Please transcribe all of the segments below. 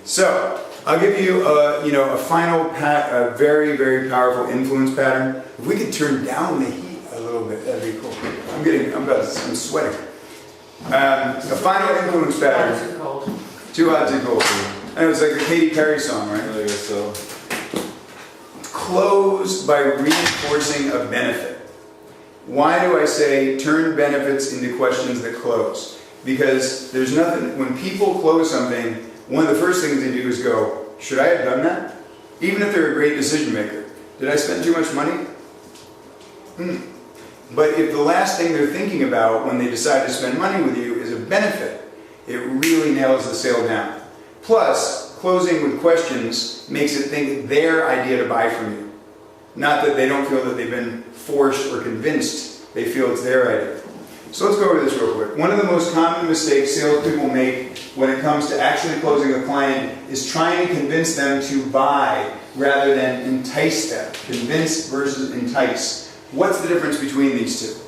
So, I'll give you a final a very, very powerful influence pattern. If we could turn down the heat a little bit, that'd be cool. I'm sweating. A final influence pattern. Too hot, too cold. I know, it's like the Katy Perry song, right? I guess so. Close by reinforcing a benefit. Why do I say turn benefits into questions that close? Because there's nothing, when people close something, one of the first things they do is go, should I have done that? Even if they're a great decision maker. Did I spend too much money? But if the last thing they're thinking about when they decide to spend money with you is a benefit, it really nails the sale down. Plus, closing with questions makes it think their idea to buy from you. Not that they don't feel that they've been forced or convinced, they feel it's their idea. So let's go over this real quick. One of the most common mistakes salespeople make when it comes to actually closing a client is trying to convince them to buy rather than entice them. Convince versus entice. What's the difference between these two?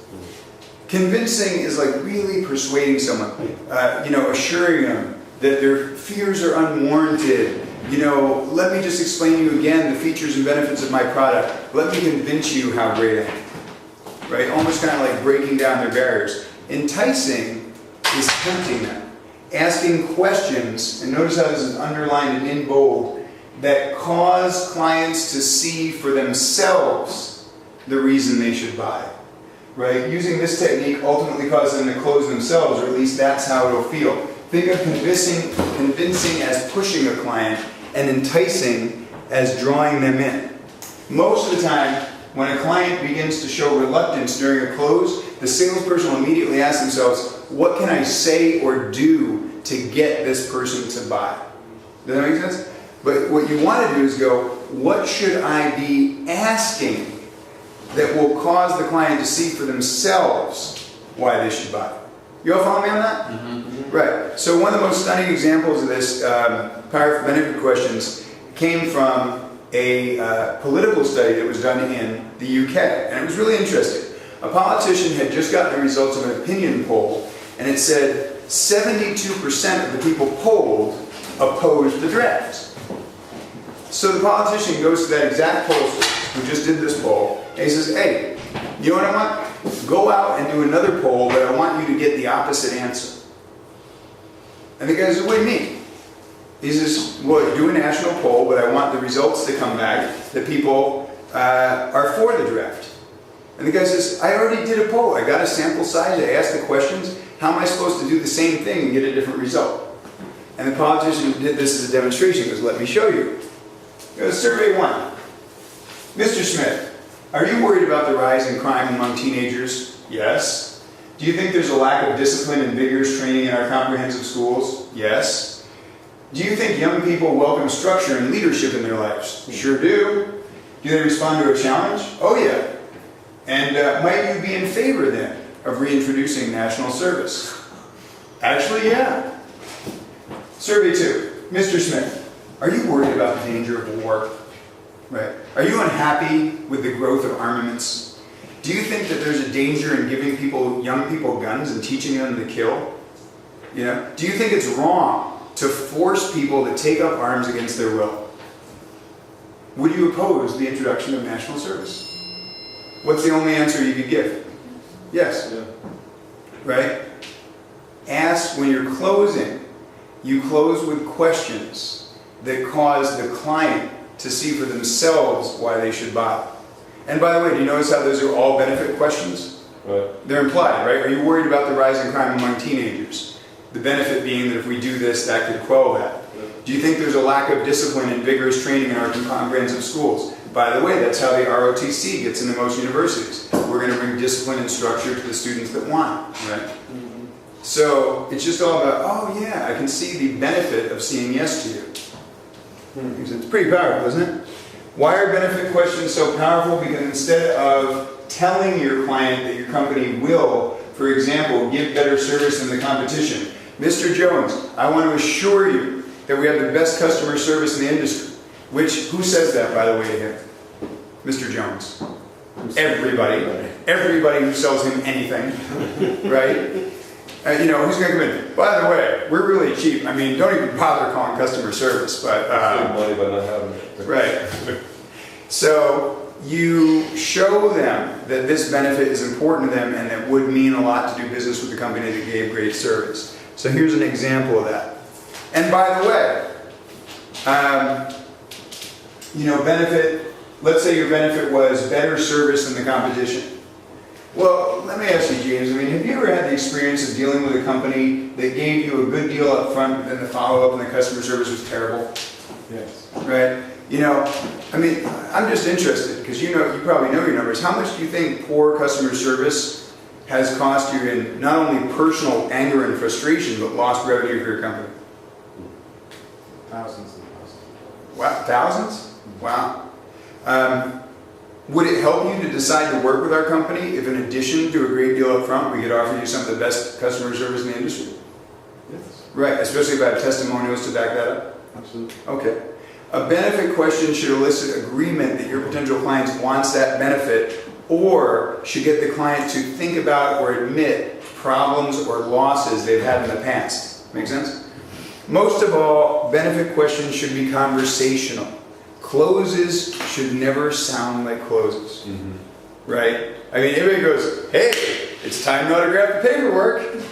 Convincing is like really persuading someone, assuring them that their fears are unwarranted. Let me just explain to you again the features and benefits of my product. Let me convince you how great I am. Right? Almost kind of like breaking down their barriers. Enticing is tempting them. Asking questions, and notice how this is underlined and in bold, that cause clients to see for themselves the reason they should buy. Right? Using this technique ultimately causes them to close themselves, or at least that's how it'll feel. Think of convincing as pushing a client and enticing as drawing them in. Most of the time, when a client begins to show reluctance during a close, the salesperson will immediately ask themselves, what can I say or do to get this person to buy? Does that make sense? But what you want to do is go, what should I be asking that will cause the client to see for themselves why they should buy? You all follow me on that? Mm-hmm. Right. So one of the most stunning examples of this powerful benefit questions came from a political study that was done in the UK. And it was really interesting. A politician had just gotten the results of an opinion poll, and it said 72% of the people polled opposed the draft. So the politician goes to that exact pollster who just did this poll, and he says, hey, you know what I want? Go out and do another poll, but I want you to get the opposite answer. And the guy says, what do you mean? He says, well, do a national poll, but I want the results to come back that people are for the draft. And the guy says, I already did a poll. I got a sample size. I asked the questions. How am I supposed to do the same thing and get a different result? And the politician did this as a demonstration. He goes, let me show you. He goes, survey 1. Mr. Smith, are you worried about the rise in crime among teenagers? Yes. Do you think there's a lack of discipline and vigorous training in our comprehensive schools? Yes. Do you think young people welcome structure and leadership in their lives? Sure do. Do they respond to a challenge? Oh yeah. And might you be in favor then of reintroducing national service? Actually, yeah. Survey 2. Mr. Smith, are you worried about the danger of war? Right. Are you unhappy with the growth of armaments? Do you think that there's a danger in giving young people guns and teaching them to kill? Do you think it's wrong to force people to take up arms against their will? Would you oppose the introduction of national service? What's the only answer you could give? Yes. Yeah. Right? Ask when you're closing. You close with questions that cause the client to see for themselves why they should buy. And by the way, do you notice how those are all benefit questions? Right. They're implied, right? Are you worried about the rise in crime among teenagers? The benefit being that if we do this, that could quell that. Yeah. Do you think there's a lack of discipline and vigorous training in our comprehensive schools? By the way, that's how the ROTC gets into most universities. We're going to bring discipline and structure to the students that want it, right? Mm-hmm. So it's just all about, oh yeah, I can see the benefit of saying yes to you. It's pretty powerful, isn't it? Why are benefit questions so powerful? Because instead of telling your client that your company will, for example, give better service than the competition, Mr. Jones, I want to assure you that we have the best customer service in the industry. Who says that, by the way, here? Mr. Jones. Everybody. Everybody who sells him anything, right? Who's going to come in? By the way, we're really cheap. I mean, don't even bother calling customer service. But save money by not having it. right. So you show them that this benefit is important to them and that would mean a lot to do business with the company that gave great service. So here's an example of that. And by the way, benefit, let's say your benefit was better service than the competition. Well, let me ask you, James, have you ever had the experience of dealing with a company that gave you a good deal up front, but then the follow-up and the customer service was terrible? Yes. Right? I'm just interested, because you probably know your numbers. How much do you think poor customer service has cost you in not only personal anger and frustration, but lost revenue for your company? Thousands and thousands. Wow, thousands? Wow. Would it help you to decide to work with our company if, in addition to a great deal up front, we could offer you some of the best customer service in the industry? Yes. Right, especially if I have testimonials to back that up? Absolutely. Okay. A benefit question should elicit agreement that your potential client wants that benefit, or should get the client to think about or admit problems or losses they've had in the past. Make sense? Most of all, benefit questions should be conversational. Closes should never sound like closes. Mm-hmm. Right? Everybody goes, hey, it's time to autograph the paperwork.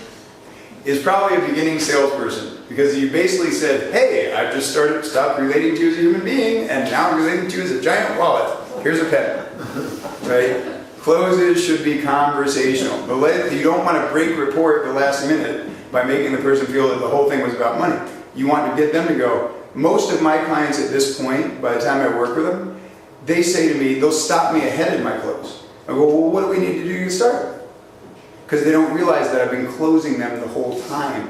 Is probably a beginning salesperson, because you basically said, hey, I've just stopped relating to you as a human being, and now I'm relating to you as a giant wallet. Here's a pen. Right? Closes should be conversational. You don't want to break rapport at the last minute by making the person feel that the whole thing was about money. You want to get them to go. Most of my clients at this point, by the time I work with them, they say to me, they'll stop me ahead in my close. I go, well, what do we need to do to get started? Because they don't realize that I've been closing them the whole time.